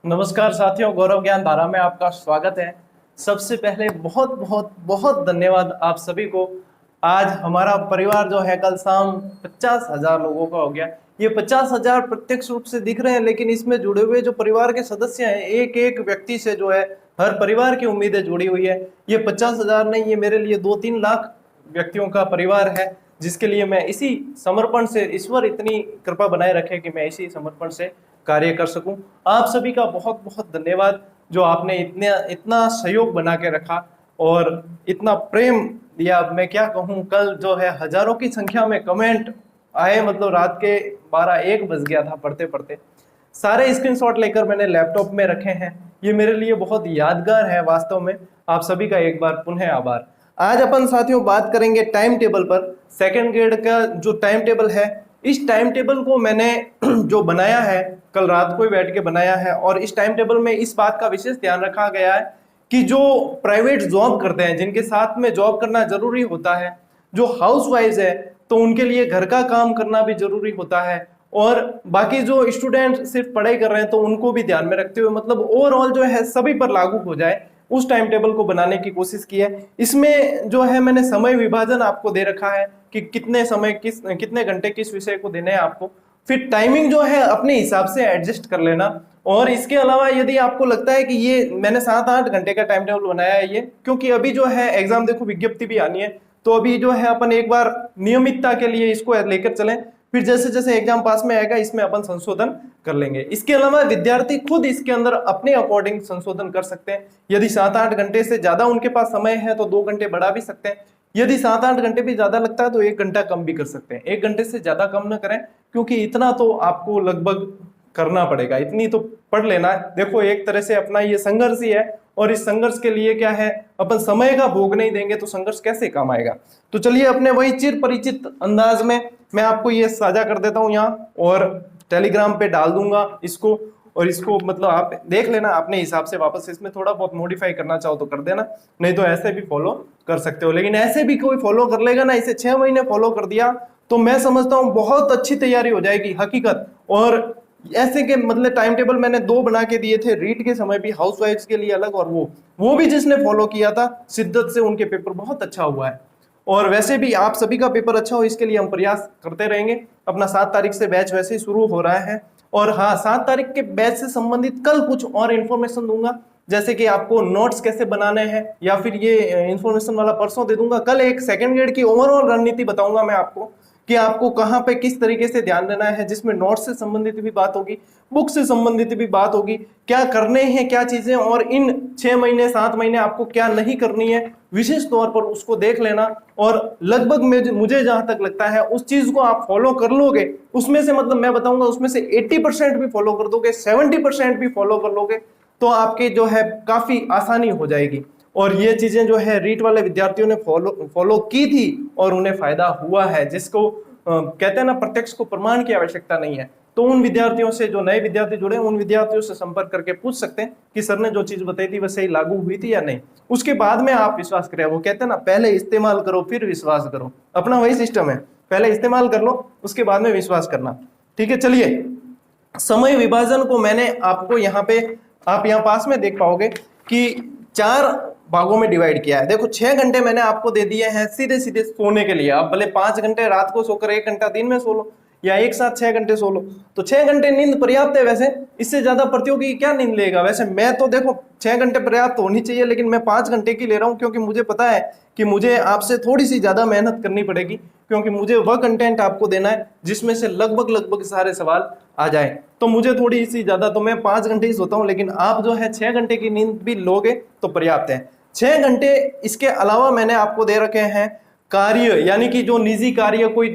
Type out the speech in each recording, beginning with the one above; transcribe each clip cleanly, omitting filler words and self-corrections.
नमस्कार साथियों, गौरव ज्ञान धारा में आपका स्वागत है। सबसे पहले बहुत बहुत बहुत धन्यवाद आप सभी को। आज हमारा परिवार जो है कल शाम 50,000 लोगों का हो गया। ये 50,000 प्रत्यक्ष रूप से दिख रहे हैं, लेकिन इसमें जुड़े हुए जो परिवार के सदस्य हैं, एक एक व्यक्ति से जो है हर परिवार की उम्मीदें जुड़ी हुई है। ये 50,000 नहीं, ये मेरे लिए 2-3 लाख व्यक्तियों का परिवार है, जिसके लिए मैं इसी समर्पण से, ईश्वर इतनी कृपा बनाए रखे कि मैं इसी समर्पण से कार्य कर सकूं। आप सभी का बहुत बहुत धन्यवाद, जो आपने इतना इतना सहयोग बना के रखा और इतना प्रेम दिया। मैं क्या कहूं, कल जो है हजारों की संख्या में कमेंट आए, मतलब रात के 12-1 बज गया था पढ़ते पढ़ते। सारे स्क्रीनशॉट लेकर मैंने लैपटॉप में रखे हैं। ये मेरे लिए बहुत यादगार है वास्तव में। आप सभी का एक बार पुनः आभार। आज अपन साथियों बात करेंगे टाइम टेबल पर। सेकंड ग्रेड का जो टाइम टेबल है, इस टाइम टेबल को मैंने जो बनाया है, कल रात को ही बैठ के बनाया है। और इस टाइम टेबल में इस बात का विशेष ध्यान रखा गया है कि जो प्राइवेट जॉब करते हैं, जिनके साथ में जॉब करना जरूरी होता है, जो हाउसवाइफ है, तो उनके लिए घर का काम करना भी जरूरी होता है। और बाकी जो स्टूडेंट सिर्फ पढ़ाई कर रहे हैं, तो उनको भी ध्यान में रखते हुए, मतलब ओवरऑल जो है सभी पर लागू हो जाए, उस टाइम टेबल को बनाने की कोशिश की है। इसमें जो है मैंने समय विभाजन आपको दे रखा है कि कितने समय कितने घंटे किस विषय को देने हैं आपको। फिर टाइमिंग जो है अपने हिसाब से एडजस्ट कर लेना। और इसके अलावा यदि आपको लगता है कि ये मैंने 7-8 घंटे का टाइम टेबल बनाया है, ये क्योंकि अभी जो है एग्जाम देखो, विज्ञप्ति भी आनी है, तो अभी जो है अपन एक बार नियमितता के लिए इसको लेकर चलें। फिर जैसे जैसे एग्जाम पास में आएगा, इसमें अपन संशोधन कर लेंगे। इसके अलावा विद्यार्थी खुद इसके अंदर अपने अकॉर्डिंग संशोधन कर सकते हैं। यदि 7-8 घंटे से ज्यादा उनके पास समय है, तो 2 घंटे बढ़ा भी सकते हैं। यदि 7-8 घंटे भी ज्यादा लगता है, तो 1 घंटा कम भी कर सकते हैं। 1 घंटे से ज्यादा कम ना करें, क्योंकि इतना तो आपको लगभग करना पड़ेगा, इतनी तो पढ़ लेना है। देखो, एक तरह से अपना ये संघर्ष ही है, और इस संघर्ष के लिए क्या है, अपन समय का भोग नहीं देंगे तो संघर्ष कैसे काम आएगा। तो चलिए, अपने वही चिर परिचित अंदाज में मैं आपको ये साझा कर देता हूं यहाँ, और टेलीग्राम पे डाल दूंगा इसको। और इसको मतलब आप देख लेना अपने हिसाब से, वापस इसमें थोड़ा बहुत मॉडिफाई करना चाहो तो कर देना, नहीं तो ऐसे भी फॉलो कर सकते हो। लेकिन ऐसे भी कोई फॉलो कर लेगा ना, इसे 6 महीने फॉलो कर दिया, तो मैं समझता हूँ बहुत अच्छी तैयारी हो जाएगी हकीकत। और ऐसे के मतलब टाइम टेबल मैंने 2 बना के दिए थे, रीट के समय भी, हाउसवाइफ्स के लिए अलग, और वो भी जिसने फॉलो किया था शिद्दत से, उनके पेपर बहुत अच्छा हुआ है। और वैसे भी आप सभी का पेपर अच्छा हो, इसके लिए हम प्रयास करते रहेंगे। अपना 7 तारीख से बैच वैसे ही शुरू हो रहा है। और हाँ, 7 तारीख के बैच से संबंधित कल कुछ और इन्फॉर्मेशन दूंगा, जैसे कि आपको नोट्स कैसे बनाने हैं, या फिर ये इन्फॉर्मेशन वाला परसों दे दूंगा। कल एक सेकंड ग्रेड की ओवरऑल रणनीति बताऊंगा मैं आपको, कि आपको कहाँ पे किस तरीके से ध्यान देना है, जिसमें नोट्स से संबंधित भी बात होगी, बुक से संबंधित भी बात होगी, क्या करने हैं क्या चीजें, और इन 6 महीने 7 महीने आपको क्या नहीं करनी है, विशेष तौर पर उसको देख लेना। और लगभग मुझे जहां तक लगता है, उस चीज को आप फॉलो कर लोगे, उसमें से मतलब मैं बताऊंगा, उसमें से 80% भी फॉलो कर दोगे, 70% भी फॉलो कर लोगे, तो आपके जो है काफी आसानी हो जाएगी। और ये चीजें जो है रीट वाले विद्यार्थियों ने फॉलो की थी, और उन्हें फायदा हुआ है, जिसको कहते हैं ना, प्रत्यक्ष को प्रमाण की आवश्यकता नहीं है। तो उन विद्यार्थियों से, जो नए विद्यार्थी जुड़े, उन विद्यार्थियों से संपर्क करके पूछ सकते हैं कि सर ने जो चीज बताई थी वह सही लागू हुई थी या नहीं। उसके बाद में आप विश्वास करें। वो कहते हैं ना, पहले इस्तेमाल करो फिर विश्वास करो, अपना वही सिस्टम है, पहले इस्तेमाल कर लो, उसके बाद में विश्वास करना। ठीक है, चलिए। समय विभाजन को मैंने आपको यहाँ पे, आप यहाँ पास में देख पाओगे कि 4 भागों में डिवाइड किया है। देखो, 6 घंटे मैंने आपको दे दिए हैं सीधे सीधे सोने के लिए। आप भले 5 घंटे रात को सोकर 1 घंटा दिन में सो लो, या एक साथ 6 घंटे सो लो, तो 6 घंटे नींद पर्याप्त है। वैसे इससे ज्यादा प्रतियोगी क्या नींद लेगा। वैसे मैं तो देखो 6 घंटे पर्याप्त होनी चाहिए, लेकिन मैं 5 घंटे की ले रहा हूँ, क्योंकि मुझे पता है कि मुझे आपसे थोड़ी सी ज्यादा मेहनत करनी पड़ेगी, क्योंकि मुझे वह कंटेंट आपको देना है जिसमें से लगभग लगभग सारे सवाल आ जाए। तो मुझे थोड़ी सी ज्यादा, तो मैं 5 घंटे ही सोता हूँ, लेकिन आप जो है 6 घंटे की नींद भी लोगे तो पर्याप्त है। 6 घंटे इसके अलावा मैंने आपको दे रखे हैं कार्य, यानी कि जो निजी कार्य, कोई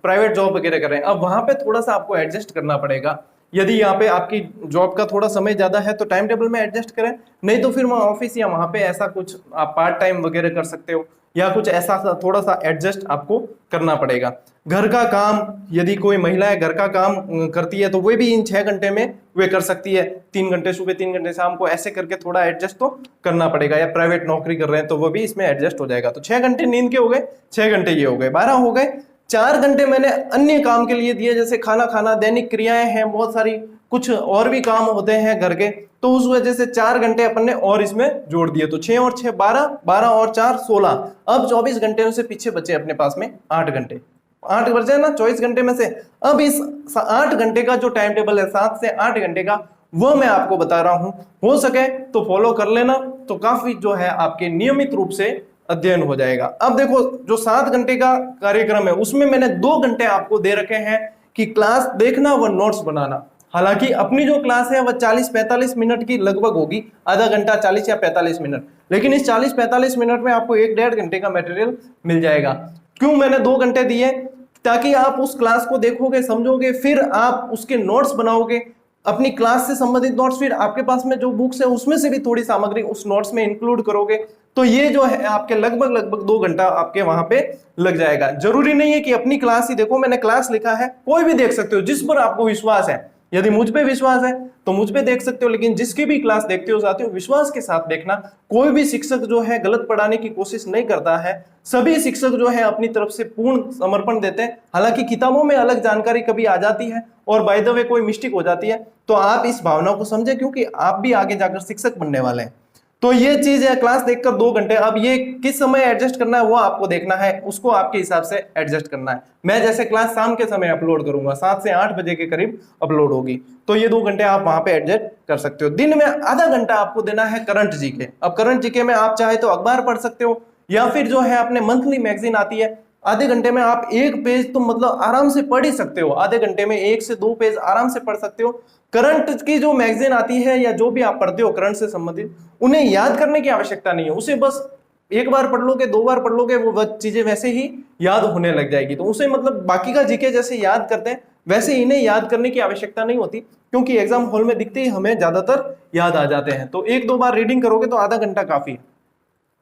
प्राइवेट जॉब वगैरह कर रहे हैं, अब वहां पे थोड़ा सा आपको एडजस्ट करना पड़ेगा। यदि यहाँ पे आपकी जॉब का थोड़ा समय ज्यादा है, तो टाइम टेबल में एडजस्ट करें, नहीं तो फिर वहाँ ऑफिस या वहां पे ऐसा कुछ आप पार्ट टाइम वगैरह कर सकते हो, या कुछ ऐसा थोड़ा सा एडजस्ट आपको करना पड़ेगा। घर का काम, यदि कोई महिलाएं घर का काम करती है, तो वे भी इन 6 घंटे में वे कर सकती है। 3 घंटे सुबह, 3 घंटे शाम को, ऐसे करके थोड़ा एडजस्ट तो करना पड़ेगा। या प्राइवेट नौकरी कर रहे हैं, तो वो भी इसमें एडजस्ट हो जाएगा। तो 6 घंटे नींद के हो गए, 6 घंटे ये हो गए, 12 हो गए। 4 घंटे मैंने अन्य काम के लिए दिए, जैसे खाना खाना, दैनिक क्रियाएं हैं बहुत सारी, कुछ और भी काम होते हैं घर के, तो उस वजह से 4 घंटे अपन ने और इसमें जोड़ दिए। तो 6 और 6 12, 12 और 4 16, अब 24 घंटे से पीछे बचे अपने पास में 8 घंटे। 8 बचे ना 24 घंटे में से। अब इस 8 घंटे का जो टाइम टेबल है 7 से 8 घंटे का, वो मैं आपको बता रहा हूं, हो सके तो फॉलो कर लेना, तो काफी जो है आपके नियमित रूप से अध्ययन हो जाएगा। अब देखो जो 7 घंटे का कार्यक्रम है उसमें मैंने 2 घंटे आपको दे रखे हैं कि क्लास देखना व नोट्स बनाना। हालांकि अपनी जो क्लास है वह 40-45 मिनट की लगभग होगी, आधा घंटा 40 या 45 मिनट, लेकिन इस 40-45 मिनट में आपको 1-1.5 घंटे का मटेरियल मिल जाएगा। क्यों मैंने 2 घंटे दिए? ताकि आप उस क्लास को देखोगे, समझोगे, फिर आप उसके नोट्स बनाओगे, अपनी क्लास से संबंधित नोट्स, फिर आपके पास में जो बुक्स है उसमें से भी थोड़ी सामग्री उस नोट्स में इंक्लूड करोगे, तो ये जो है आपके लगभग 2 घंटा आपके वहां पे लग जाएगा। जरूरी नहीं है कि अपनी क्लास ही देखो, मैंने क्लास लिखा है, कोई भी देख सकते हो जिस पर आपको विश्वास है। यदि मुझ पे विश्वास है तो मुझ पे देख सकते हो, लेकिन जिसकी भी क्लास देखते हो जाते हो विश्वास के साथ देखना। कोई भी शिक्षक जो है गलत पढ़ाने की कोशिश नहीं करता है, सभी शिक्षक जो है अपनी तरफ से पूर्ण समर्पण देते हैं। हालांकि किताबों में अलग जानकारी कभी आ जाती है और बाय द वे कोई मिस्टेक हो जाती है, तो आप इस भावना को समझे, क्योंकि आप भी आगे जाकर शिक्षक बनने वाले हैं। तो ये चीज है, क्लास देखकर 2 घंटे, अब ये किस समय एडजस्ट करना है वो आपको देखना है, उसको आपके हिसाब से एडजस्ट करना है। मैं जैसे क्लास शाम के समय अपलोड करूंगा, 7 से 8 बजे के करीब अपलोड होगी, तो ये 2 घंटे आप वहां पे एडजस्ट कर सकते हो। दिन में आधा घंटा आपको देना है करंट जीके। अब करंट जीके में आप चाहे तो अखबार पढ़ सकते हो, या फिर जो है अपने मंथली मैगजीन आती है, आधे घंटे में आप 1 पेज तो मतलब आराम से पढ़ ही सकते हो। आधे घंटे में 1 से 2 पेज आराम से पढ़ सकते हो। करंट की जो मैगजीन आती है या जो भी आप पढ़ते हो करंट से संबंधित, उन्हें याद करने की आवश्यकता नहीं है, उसे बस 1 बार पढ़ लोगे, 2 बार पढ़ लोगे, वो चीजें वैसे ही याद होने लग जाएगी। तो उसे मतलब बाकी का जीके जैसे याद करते हैं वैसे इन्हें याद करने की आवश्यकता नहीं होती, क्योंकि एग्जाम हॉल में दिखते ही हमें ज्यादातर याद आ जाते हैं। तो 1-2 बार रीडिंग करोगे तो आधा घंटा काफी है।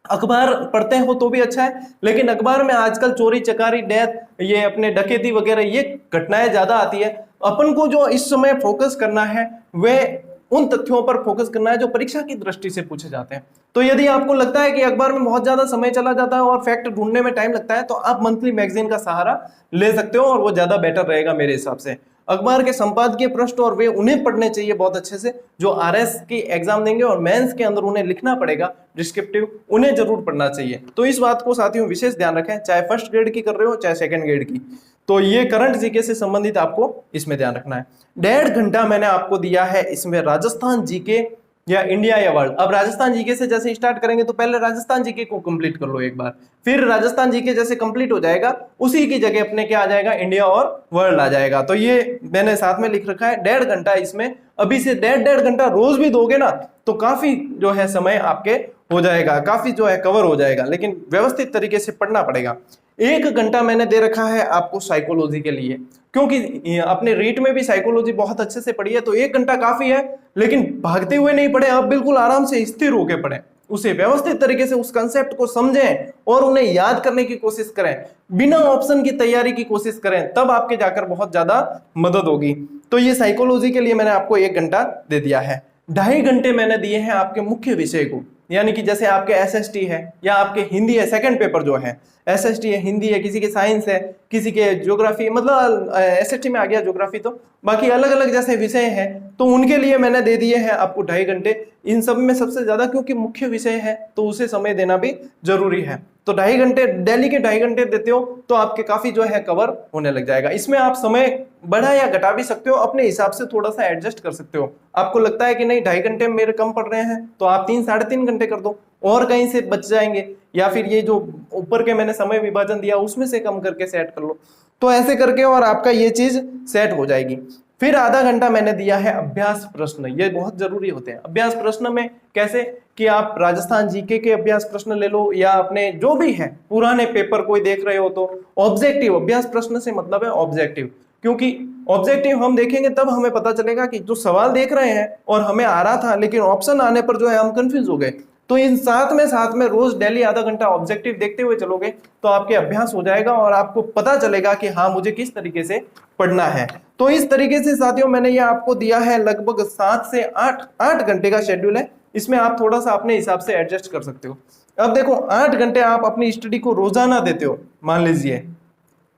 अखबार पढ़ते हो तो भी अच्छा है, लेकिन अखबार में आजकल चोरी चकारी, डेथ, ये अपने डकैती वगैरह ये घटनाएं ज्यादा आती है। अपन को जो इस समय फोकस करना है वह उन तथ्यों पर फोकस करना है जो परीक्षा की दृष्टि से पूछे जाते हैं। तो यदि आपको लगता है कि अखबार में बहुत ज्यादा समय चला जाता है और फैक्ट ढूंढने में टाइम लगता है, तो आप मंथली मैगजीन का सहारा ले सकते हो और वो ज्यादा बेटर रहेगा मेरे हिसाब से। अखबार के संपादकीय पृष्ठ और वे उन्हें पढ़ने चाहिए बहुत अच्छे से, जो आरएस की एग्जाम देंगे और मेंस के अंदर उन्हें लिखना पड़ेगा डिस्क्रिप्टिव, उन्हें जरूर पढ़ना चाहिए। तो इस बात को साथियों विशेष ध्यान रखें, चाहे फर्स्ट ग्रेड की कर रहे हो चाहे सेकंड ग्रेड की। तो ये करंट जीके से संबंधित आपको इसमें ध्यान रखना है। 1.5 घंटा मैंने आपको दिया है इसमें राजस्थान जीके या इंडिया या वर्ल्ड। अब राजस्थान जीके से जैसे स्टार्ट करेंगे तो पहले राजस्थान जीके को कंप्लीट कर लो एक बार, फिर राजस्थान जीके जैसे कंप्लीट हो जाएगा उसी की जगह अपने क्या आ जाएगा, इंडिया और वर्ल्ड आ जाएगा। तो ये मैंने साथ में लिख रखा है 1.5 घंटा इसमें। अभी से 1.5 घंटा रोज भी दोगे ना तो काफी जो है समय आपके हो जाएगा, काफी जो है कवर हो जाएगा, लेकिन व्यवस्थित तरीके से पढ़ना पड़ेगा। 1 घंटा मैंने दे रखा है आपको साइकोलॉजी के लिए, क्योंकि अपने रीट में भी साइकोलॉजी बहुत अच्छे से पढ़ी है, तो 1 घंटा काफी है। लेकिन भागते हुए नहीं पढ़े, आप बिल्कुल आराम से स्थिर होकर पढ़ें, उसे व्यवस्थित तरीके से उस कंसेप्ट को समझें और उन्हें याद करने की कोशिश करें, बिना ऑप्शन की तैयारी की कोशिश करें, तब आपके जाकर बहुत ज्यादा मदद होगी। तो ये साइकोलॉजी के लिए मैंने आपको 1 घंटा दे दिया है। 2.5 घंटे मैंने दिए हैं आपके मुख्य विषय को, यानी कि जैसे आपके एसएसटी है या आपके हिंदी है, सेकंड पेपर जो है एसएसटी है, हिंदी है, किसी के साइंस है, किसी के ज्योग्राफी, मतलब एसएसटी में आ गया ज्योग्राफी, तो बाकी अलग अलग जैसे विषय हैं, तो उनके लिए मैंने दे दिए हैं आपको 2.5 घंटे। इन सब में सबसे ज्यादा क्योंकि मुख्य विषय है तो उसे समय देना भी जरूरी है। तो 2.5 घंटे डेली के 2.5 घंटे देते हो तो आपके काफी जो है कवर होने लग जाएगा। इसमें आप समय बढ़ा या घटा भी सकते हो, अपने हिसाब से थोड़ा सा एडजस्ट कर सकते हो। आपको लगता है कि नहीं 2.5 घंटे मेरे कम पड़ रहे हैं तो आप 3-3.5 घंटे कर दो और कहीं से बच जाएंगे, या फिर ये जो ऊपर के मैंने समय विभाजन दिया उसमें से कम करके सेट कर लो। तो ऐसे करके और आपका ये चीज सेट हो जाएगी। फिर आधा घंटा मैंने दिया है अभ्यास प्रश्न, ये बहुत जरूरी होते हैं। अभ्यास प्रश्न में कैसे कि आप राजस्थान जीके के अभ्यास प्रश्न ले लो या अपने जो भी है पुराने पेपर कोई देख रहे हो तो ऑब्जेक्टिव अभ्यास प्रश्न से मतलब है ऑब्जेक्टिव, क्योंकि ऑब्जेक्टिव हम देखेंगे तब हमें पता चलेगा कि जो सवाल देख रहे हैं और हमें आ रहा था लेकिन ऑप्शन आने पर जो है हम कंफ्यूज हो गए। तो इन साथ में रोज डेली आधा घंटा ऑब्जेक्टिव देखते हुए चलोगे तो आपके अभ्यास हो जाएगा और आपको पता चलेगा कि हाँ मुझे किस तरीके से पढ़ना है। तो इस तरीके से साथियों मैंने ये आपको दिया है लगभग 7 से 8 घंटे का शेड्यूल है। इसमें आप थोड़ा सा अपने हिसाब से एडजस्ट कर सकते हो। अब देखो 8 घंटे आप अपनी स्टडी को रोजाना देते हो, मान लीजिए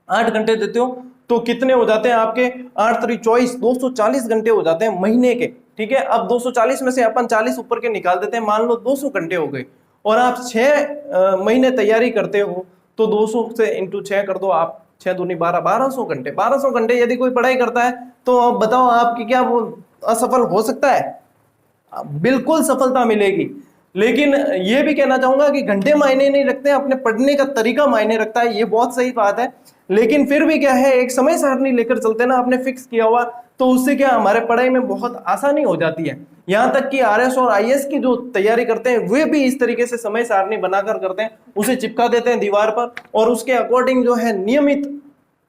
8 घंटे देते हो तो कितने हो जाते हैं आपके 8 3 24 240 घंटे हो जाते हैं महीने के। ठीक है, अब 240 में से अपन 40 ऊपर के निकाल देते हैं, मान लो 200 घंटे हो गए और आप 6 महीने तैयारी करते हो तो 200 से इंटू 6 कर दो आप, 6 दूनी 12, 1200 घंटे। 1200 घंटे यदि कोई पढ़ाई करता है तो अब बताओ आपकी क्या वो असफल हो सकता है? बिल्कुल सफलता मिलेगी। लेकिन ये भी कहना चाहूंगा कि घंटे मायने नहीं रखते, अपने पढ़ने का तरीका मायने रखता है, ये बहुत सही बात है। लेकिन फिर भी क्या है, एक समय सारणी लेकर चलते ना आपने फिक्स किया हुआ, तो उससे क्या हमारे पढ़ाई में बहुत आसानी हो जाती है। यहां तक कि आरएस और आईएएस की जो तैयारी करते हैं वे भी इस तरीके से समय सारणी बनाकर करते हैं, उसे चिपका देते हैं दीवार पर और उसके अकॉर्डिंग जो है नियमित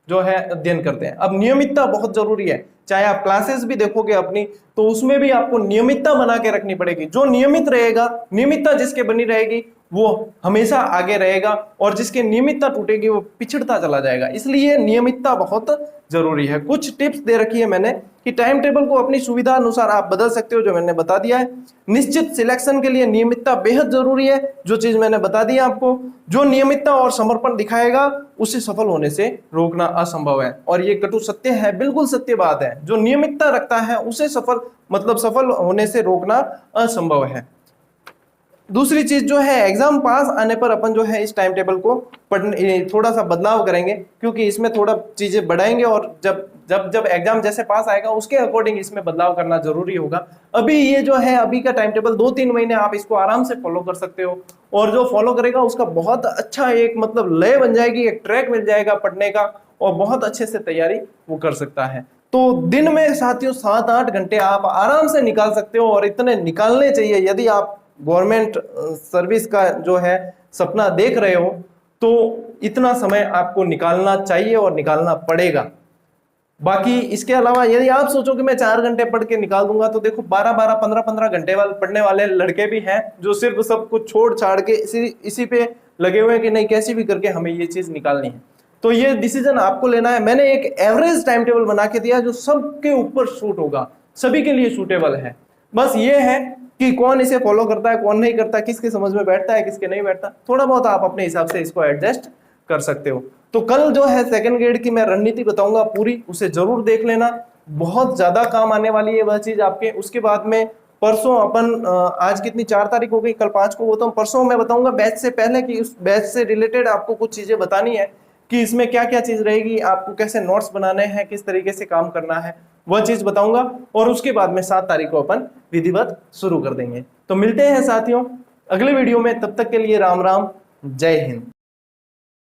जो है अध्ययन करते हैं। अब नियमितता बहुत जरूरी है, चाहे आप क्लासेस भी देखोगे अपनी तो उसमें भी आपको नियमितता बना के रखनी पड़ेगी। जो नियमित रहेगा, नियमितता जिसके बनी रहेगी वो हमेशा आगे रहेगा और जिसकी नियमितता टूटेगी वो पिछड़ता चला जाएगा। इसलिए नियमितता बहुत जरूरी है। कुछ टिप्स दे रखी है मैंने कि टाइम टेबल को अपनी सुविधा अनुसार आप बदल सकते हो, जो मैंने बता दिया है। निश्चित सिलेक्शन के लिए नियमितता बेहद जरूरी है, जो चीज मैंने बता दी आपको। जो नियमितता और समर्पण दिखाएगा उसे सफल होने से रोकना असंभव है, और ये कटु सत्य है, बिल्कुल सत्य बात है। जो नियमितता रखता है उसे सफल होने से रोकना असंभव है। दूसरी चीज जो है, एग्जाम पास आने पर अपन जो है इस टाइम टेबल को पढ़ने थोड़ा सा बदलाव करेंगे, क्योंकि इसमें थोड़ा चीजें बढ़ाएंगे और जब जब जब एग्जाम जैसे पास आएगा उसके अकॉर्डिंग इसमें बदलाव करना जरूरी होगा। अभी ये जो है अभी का टाइम टेबल 2-3 महीने आप इसको आराम से फॉलो कर सकते हो, और जो फॉलो करेगा उसका बहुत अच्छा एक मतलब लय बन जाएगी, एक ट्रैक मिल जाएगा पढ़ने का, और बहुत अच्छे से तैयारी वो कर सकता है। तो दिन में साथियों 7-8 घंटे आप आराम से निकाल सकते हो, और इतने निकालने चाहिए। यदि आप गवर्नमेंट सर्विस का जो है सपना देख रहे हो तो इतना समय आपको निकालना चाहिए और निकालना पड़ेगा। बाकी इसके अलावा यदि आप सोचो कि मैं 4 घंटे पढ़ के निकाल दूंगा, तो देखो 12-12 15-15 घंटे वाले पढ़ने वाले लड़के भी हैं जो सिर्फ सब कुछ छोड़ छाड़ के इसी पे लगे हुए हैं कि नहीं कैसी भी करके हमें ये चीज निकालनी है। तो ये डिसीजन आपको लेना है। मैंने एक एवरेज टाइम टेबल बना के दिया जो सबके ऊपर सूट होगा, सभी के लिए सूटेबल है। बस ये है कि कौन इसे फॉलो करता है कौन नहीं करता, किसके समझ में बैठता है किसके नहीं बैठता, थोड़ा बहुत आप अपने हिसाब से इसको एडजस्ट कर सकते हो। तो कल जो है सेकंड ग्रेड की मैं रणनीति बताऊंगा पूरी, उसे जरूर देख लेना, बहुत ज्यादा काम आने वाली है वह चीज आपके। उसके बाद में परसों अपन आज कितनी 4 तारीख हो गई, कल 5 को होता हूँ, परसों मैं बताऊंगा बैच से पहले कि उस बैच से रिलेटेड आपको कुछ चीजें बतानी है कि इसमें क्या क्या चीज रहेगी, आपको कैसे नोट्स बनाने हैं, किस तरीके से काम करना है, वह चीज बताऊंगा। और उसके बाद में 7 तारीख को अपन विधिवत शुरू कर देंगे। तो मिलते हैं साथियों अगले वीडियो में, तब तक के लिए राम राम, जय हिंद।